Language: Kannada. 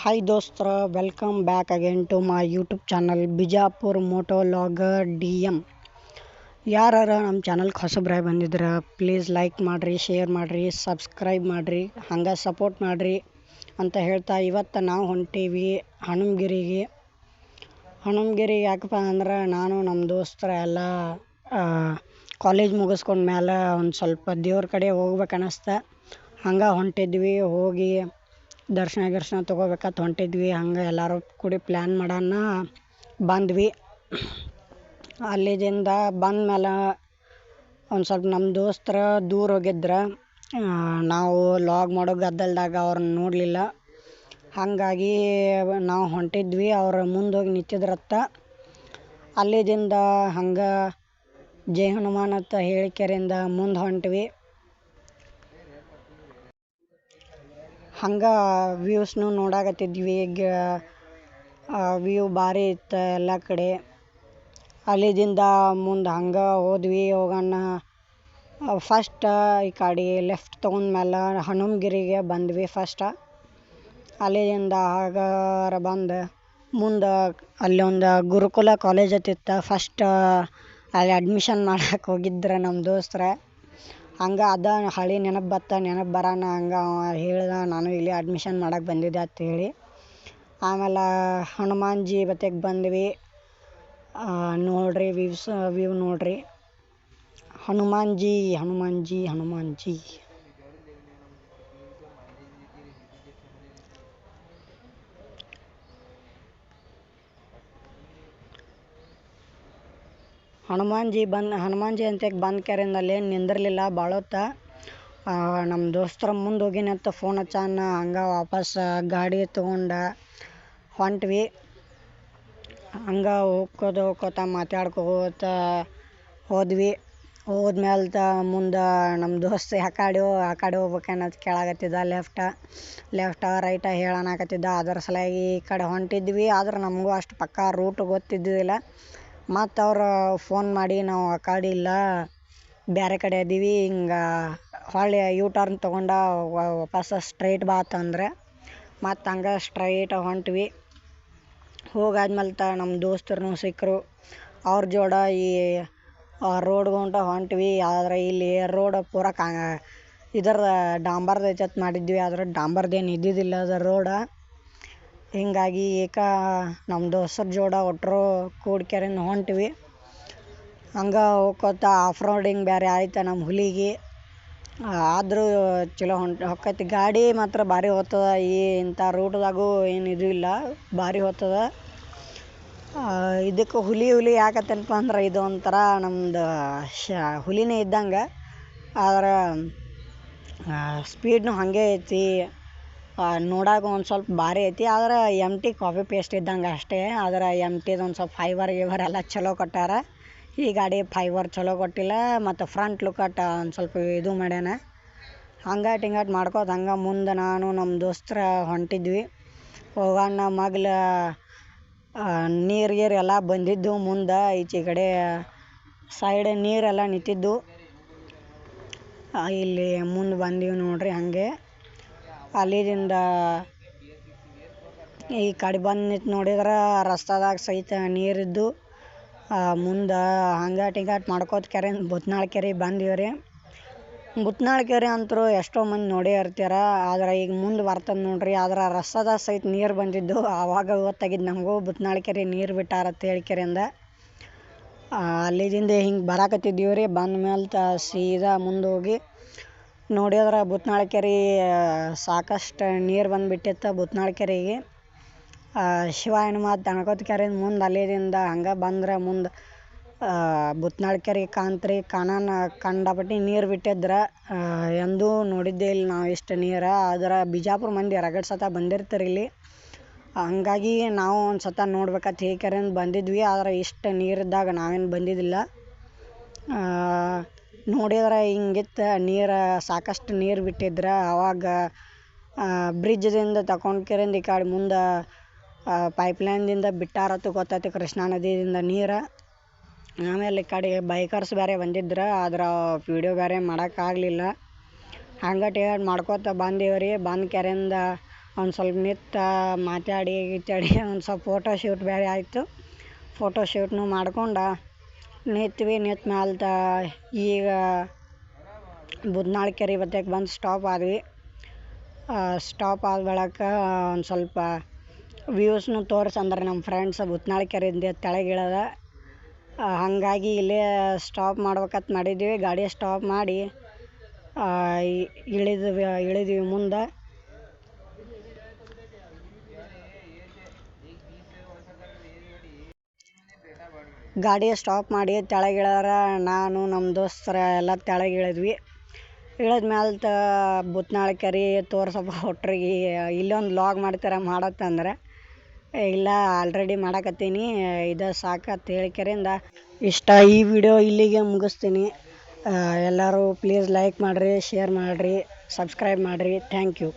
Hi dostra, welcome back again to my YouTube channel Bijapur moto vlogger DM. ಯಾರು ನಮ್ಮ ಚಾನಲ್ಗೆ ಹೊಸಬ್ರಾಗಿ ಬಂದಿದ್ರೆ ಪ್ಲೀಸ್ ಲೈಕ್ ಮಾಡಿರಿ, ಶೇರ್ ಮಾಡಿರಿ, ಸಬ್ಸ್ಕ್ರೈಬ್ ಮಾಡಿರಿ, ಹಂಗೆ ಸಪೋರ್ಟ್ ಮಾಡಿರಿ ಅಂತ ಹೇಳ್ತಾ ಇವತ್ತು ನಾವು ಹೊಂಟೀವಿ ಹನುಮಗಿರಿಗೆ. ಯಾಕಪ್ಪ ಅಂದ್ರೆ ನಾನು ನಮ್ಮ ದೋಸ್ತರ ಎಲ್ಲ ಕಾಲೇಜ್ ಮುಗಿಸ್ಕೊಂಡ ಮೇಲೆ ಒಂದು ಸ್ವಲ್ಪ ದೇವ್ರ ಕಡೆ ಹೋಗ್ಬೇಕು ಅನ್ನಿಸ್ತ. ಹಂಗೆ ಹೊಂಟಿದ್ವಿ, ಹೋಗಿ ದರ್ಶನ ತೊಗೋಬೇಕಂತ ಹೊಂಟಿದ್ವಿ. ಹಂಗೆ ಎಲ್ಲರೂ ಕೂಡಿ ಪ್ಲ್ಯಾನ್ ಮಾಡೋಣ ಬಂದ್ವಿ. ಅಲ್ಲಿದಿಂದ ಬಂದಮೇಲೆ ಒಂದು ಸ್ವಲ್ಪ ನಮ್ಮ ದೋಸ್ತರ ದೂರ ಹೋಗಿದ್ರೆ ನಾವು ಲಾಗ್ ಮಾಡೋ ಗದ್ದಲ್ದಾಗ ಅವ್ರನ್ನ ನೋಡಲಿಲ್ಲ. ಹಾಗಾಗಿ ನಾವು ಹೊಂಟಿದ್ವಿ, ಅವ್ರು ಮುಂದೆ ಹೋಗಿ ನಿಂತಿದ್ರತ್ತ. ಅಲ್ಲಿದಿಂದ ಹಂಗೆ ಜೈ ಹನುಮಾನ್ ಅಂತ ಹೇಳಿಕೆರೆಯಿಂದ ಮುಂದೆ ಹೊಂಟ್ವಿ. ಹಂಗೆ ವ್ಯೂಸ್ನು ನೋಡಾಕತ್ತಿದ್ವಿ. ವ್ಯೂ ಭಾರಿ ಇತ್ತು ಎಲ್ಲ ಕಡೆ. ಅಲ್ಲಿದಿಂದ ಮುಂದೆ ಹಂಗೆ ಹೋಗೋಣ ಫಸ್ಟ್ ಈ ಕಡೆ ಲೆಫ್ಟ್ ತೊಗೊಂಡ್ಮೇಲೆ ಹನುಮಗಿರಿಗೆ ಬಂದ್ವಿ ಫಸ್ಟ್. ಅಲ್ಲಿಂದ ಹಾಗಾರ ಬಂದು ಮುಂದೆ ಅಲ್ಲಿ ಒಂದು ಗುರುಕುಲ ಕಾಲೇಜ್ ಹತ್ತಿತ್ತು. ಫಸ್ಟ್ ಅಲ್ಲಿ ಅಡ್ಮಿಷನ್ ಮಾಡಕ್ಕೆ ಹೋಗಿದ್ರೆ ನಮ್ಮ ದೋಸ್ತರ. ಹಂಗೆ ಅದ ಹಳೆ ನೆನಪು ಬರೋಣ ಹಂಗೆ ಹೇಳ್ದ, ನಾನು ಇಲ್ಲಿ ಅಡ್ಮಿಷನ್ ಮಾಡಕ್ಕೆ ಬಂದಿದ್ದೆ ಅಂತೇಳಿ. ಆಮೇಲೆ ಹನುಮಾನ್ಜಿ ಬತ್ತಿಗೆ ಬಂದ್ವಿ. ನೋಡ್ರಿ ವ್ಯೂ ನೋಡ್ರಿ. ಹನುಮಾನ್ಜಿ ಹನುಮಾನ್ಜಿ ಅಂತ ಬಂದ ಕೆರೆಯಿಂದ ಅಲ್ಲೇನು ನಿಂದಿರಲಿಲ್ಲ ಭಾಳ ಹೊತ್ತು. ನಮ್ಮ ದೋಸ್ತರ ಮುಂದೆ ಹೋಗಿನಿ ಅಂತ ಫೋನ್ ಹಚ್ಚಾನ. ಹಂಗೆ ವಾಪಸ್ ಗಾಡಿ ತೊಗೊಂಡು ಹೊಂಟ್ವಿ. ಹಂಗೆ ಹೋಗ್ಕೋತ ಮಾತಾಡ್ಕೋತ ಹೋದ್ವಿ. ಹೋದ್ಮೇಲೆ ಮುಂದೆ ನಮ್ಮ ದೋಸ್ತ ಆ ಕಡೆ ಹೋಗ್ಬೇಕನ್ನೋದು ಕೇಳಾಕತ್ತಿದ್ದ. Left right ಹೇಳೋಣಕತ್ತಿದ್ದ. ಅದರ ಸಲುವಾಗಿ ಈ ಕಡೆ ಹೊಂಟಿದ್ವಿ. ಆದ್ರೆ ನಮಗೂ ಅಷ್ಟು ಪಕ್ಕಾ ರೂಟ್ ಗೊತ್ತಿದ್ದಿಲ್ಲ. ಮತ್ತು ಅವ್ರು ಫೋನ್ ಮಾಡಿ ನಾವು ಆ ಕಡೆ ಇಲ್ಲ, ಬೇರೆ ಕಡೆ ಇದ್ದೀವಿ, ಹಿಂಗೆ ಹೊಳ್ಳಿ ಯೂ ಟರ್ನ್ ತೊಗೊಂಡು ವಾಪಸ್ ಸ್ಟ್ರೈಟ್ ಬಾ ಅಂತಂದ್ರೆ ಮತ್ತು ಹಂಗೆ ಸ್ಟ್ರೈಟ್ ಹೊಂಟ್ವಿ. ಹೋಗಾದ್ಮೇಲೆ ನಮ್ಮ ದೋಸ್ತರು ಸಿಕ್ಕರು. ಅವ್ರ ಜೋಡ ಈ ರೋಡ್ಗೆ ಹೊಂಟ್ವಿ. ಆದರೆ ಇಲ್ಲಿ ರೋಡ್ ಪೂರ ಇದರ ಡಾಂಬರ್ದು ಐತೆ ಮಾಡಿದ್ವಿ. ಆದರೆ ಡಾಂಬರ್ದೇನು ಇದ್ದಿದ್ದಿಲ್ಲ ಅದು ರೋಡ. ಹೀಗಾಗಿ ನಮ್ಮ ದೋಸ್ತರ ಜೋಡ ಒಟ್ಟರು ಕೂಡ್ಕೆರೆಯಿಂದ ಹೊಂಟ್ವಿ. ಹಂಗೆ ಹೋಗ್ಕೋತ ಆಫ್ ರೋಡಿಂಗ್ ಬೇರೆ ಆಯ್ತು ನಮ್ಮ ಹುಲಿಗೆ. ಆದರೂ ಚಲೋ ಹೊಕ್ಕೈತಿ ಗಾಡಿ. ಮಾತ್ರ ಭಾರಿ ಹೋಗ್ತದ. ಇಂಥ ರೂಟ್ದಾಗೂ ಏನು ಇದು ಇಲ್ಲ, ಭಾರಿ ಹೋಗ್ತದ. ಇದಕ್ಕೆ ಹುಲಿ ಯಾಕತ್ತೇನಪ್ಪ ಅಂದ್ರೆ ಇದು ಒಂಥರ ನಮ್ದು ಹುಲಿನೇ ಇದ್ದಂಗೆ. ಆದ್ರೆ ಸ್ಪೀಡ್ನು ಹಾಗೆ ಐತಿ, ನೋಡಾಕ ಒಂದು ಸ್ವಲ್ಪ ಭಾರಿ ಐತಿ. ಆದ್ರೆ MT ಕಾಪಿ ಪೇಸ್ಟ್ ಇದ್ದಂಗೆ ಅಷ್ಟೇ. ಆದ್ರೆ MTದು ಒಂದು ಸ್ವಲ್ಪ ಫೈಬರ್ ಎಲ್ಲ ಚಲೋ ಕೊಟ್ಟಾರ. ಈ ಗಾಡಿ ಫೈಬರ್ ಚಲೋ ಕೊಟ್ಟಿಲ್ಲ. ಮತ್ತು ಫ್ರಂಟ್ ಲುಕಟ್ ಒಂದು ಸ್ವಲ್ಪ ಇದು ಮಾಡ್ಯಾನ. ಹಂಗಾಟ್ ಮಾಡ್ಕೋತ ಹಂಗೆ ಮುಂದೆ ನಾನು ನಮ್ಮ ದೋಸ್ತರ ಹೊಂಟಿದ್ವಿ. ಹೋಗೋಣ ಮಗ್ಲ ನೀರು ಎಲ್ಲ ಬಂದಿದ್ದು. ಮುಂದೆ ಈಚೆ ಕಡೆ ಸೈಡ್ ನೀರೆಲ್ಲ ನಿಂತಿದ್ದು. ಇಲ್ಲಿ ಮುಂದೆ ಬಂದೀವಿ ನೋಡ್ರಿ. ಹಾಗೆ ಅಲ್ಲಿಂದ ಈ ಕಡೆ ಬಂದು ನಿಂತು ನೋಡಿದ್ರೆ ರಸ್ತಾದಾಗ ಸಹಿತ ನೀರಿದ್ದು. ಮುಂದೆ ಹಂಗಾಟ್ ಮಾಡ್ಕೋತ ಕೆರೆ ಬುತ್ನಾಳ ಕೆರೆ ಬಂದೀವಿ ರೀ. ಬುತ್ನಾಳ ಕೆರೆ ಅಂತರೂ ಎಷ್ಟೋ ಮಂದಿ ನೋಡೇ ಇರ್ತೀರ. ಆದ್ರೆ ಈಗ ಮುಂದೆ ಬರ್ತದೆ ನೋಡ್ರಿ. ಆದ್ರೆ ರಸ್ತಾದಾಗ ಸಹಿತ ನೀರು ಬಂದಿದ್ದು. ಆವಾಗ ಗೊತ್ತಾಗಿದ್ದು ನಮಗೂ ಬುತ್ನಾಳ ಕೆರೆ ನೀರು ಬಿಟ್ಟಾರತ್ತ ಹೇಳಿ ಕೆರೆಯಿಂದ. ಅಲ್ಲಿದಿಂದ ಹಿಂಗೆ ಬರಾಕತ್ತಿದ್ದೀವಿ ರೀ. ಬಂದ ಮೇಲೆ ಸೀದಾ ಮುಂದೆ ಹೋಗಿ ನೋಡಿದ್ರೆ ಬುತ್ನಾಳ ಕೆರೆ ಸಾಕಷ್ಟು ನೀರು ಬಂದುಬಿಟ್ಟಿತ್ತು ಬುತ್ನಾಳ ಕೆರೆಗೆ. ಶಿವ ಹನುಮತ್ ದಣಕೋತ ಕೆರೆಯಿಂದ ಮುಂದೆ ಅಲ್ಲಿದಿಂದ ಹಂಗೆ ಬಂದ್ರೆ ಮುಂದೆ ಬುತ್ನಾಳ ಕೆರೆ ಕಾಣ್ತ್ರಿ. ಕಂಡಪಟ್ಟಿ ನೀರು ಬಿಟ್ಟಿದ್ರೆ ಎಂದೂ ನೋಡಿದ್ದೇ ಇಲ್ಲ ನಾವು ಇಷ್ಟು ನೀರು. ಆದ್ರೆ ಬಿಜಾಪುರ ಮಂದಿ ರಗಡ್ ಸತ ಬಂದಿರ್ತಾರೆ ಇಲ್ಲಿ. ಹಂಗಾಗಿ ನಾವು ಒಂದು ಸತ ನೋಡ್ಬೇಕಂತ ಈ ಕೆರೆಯಿಂದ ಬಂದಿದ್ವಿ. ಆದರೆ ಇಷ್ಟು ನೀರಿದ್ದಾಗ ನಾವೇನು ಬಂದಿದ್ದಿಲ್ಲ. ನೋಡಿದ್ರೆ ಹಿಂಗಿತ್ತು ನೀರು, ಸಾಕಷ್ಟು ನೀರು ಬಿಟ್ಟಿದ್ರೆ. ಆವಾಗ ಬ್ರಿಡ್ಜ್ದಿಂದ ತಗೊಂಡು ಕೆರೆಯಿಂದ ಈ ಕಡೆ ಮುಂದೆ ಪೈಪ್ಲೈನ್ದಿಂದ ಬಿಟ್ಟಾರತ್ತು ಗೊತ್ತೈತಿ, ಕೃಷ್ಣಾ ನದಿಯಿಂದ ನೀರು. ಆಮೇಲೆ ಈ ಕಡೆ ಬೈಕರ್ಸ್ ಬೇರೆ ಬಂದಿದ್ರು. ಆದ್ರೆ ವೀಡಿಯೋ ಬೇರೆ ಮಾಡೋಕ್ಕಾಗಲಿಲ್ಲ. ಹಂಗೆ ಮಾಡ್ಕೋತ ಬಂದೀವಿ ರೀ. ಬಂದು ಕೆರೆಯಿಂದ ಒಂದು ಸ್ವಲ್ಪ ನಿಂತು ಮಾತಾಡಿ ಗೀತಾಡಿ ಒಂದು ಸ್ವಲ್ಪ ಫೋಟೋ ಶೂಟ್ ಬೇರೆ ಆಯಿತು. ಫೋಟೋ ಶೂಟ್ನು ಮಾಡ್ಕೊಂಡು ನಿಂತ್ವಿ. ನಿಂತ ಮ್ಯಾಲೆ ಈಗ ಬುದ್ನಾಳ್ ಕೆರೆ ಬತ್ತಕ್ಕೆ ಬಂದು ಸ್ಟಾಪ್ ಆದ್ವಿ. ಸ್ಟಾಪ್ ಆದ ಬಳಿಕ ಒಂದು ಸ್ವಲ್ಪ ವ್ಯೂಸ್ನು ತೋರಿಸಂದ್ರೆ ನಮ್ಮ ಫ್ರೆಂಡ್ಸ್ ಬುದ್ನಾಳ್ ಕೆರೆಯಿಂದ ತೆಳಗಿಳದ. ಹಾಗಾಗಿ ಇಲ್ಲೇ ಸ್ಟಾಪ್ ಮಾಡ್ಬೇಕಂತ ಮಾಡಿದ್ವಿ. ಗಾಡಿ ಸ್ಟಾಪ್ ಮಾಡಿ ಇಳಿದ್ವಿ ಮುಂದೆ. ಗಾಡಿ ಸ್ಟಾಪ್ ಮಾಡಿ ತೆಳಗಿಳರ ನಾನು ನಮ್ಮ ದೋಸ್ತರ ಎಲ್ಲ ತೆಳಗಿಳಿದ್ವಿ. ಇಳಿದ ಮ್ಯಾಲೆ ಬುದ್ನಾಳ್ ಕೆರೆ ತೋರ್ಸಪ್ಪ ಹೊಟ್ರಿಗೆ ಇಲ್ಲೊಂದು ಲಾಗ್ ಮಾಡ್ತಾರೆ ಮಾಡತ್ತಂದ್ರೆ ಇಲ್ಲ ಆಲ್ರೆಡಿ ಮಾಡಕತ್ತೀನಿ, ಇದು ಸಾಕಂತ ಹೇಳಿಕೆರಿಂದ ಈ ವಿಡಿಯೋ ಇಲ್ಲಿಗೆ ಮುಗಿಸ್ತೀನಿ. ಎಲ್ಲರೂ ಪ್ಲೀಸ್ ಲೈಕ್ ಮಾಡಿರಿ, ಶೇರ್ ಮಾಡಿರಿ, ಸಬ್ಸ್ಕ್ರೈಬ್ ಮಾಡಿರಿ. Thank you.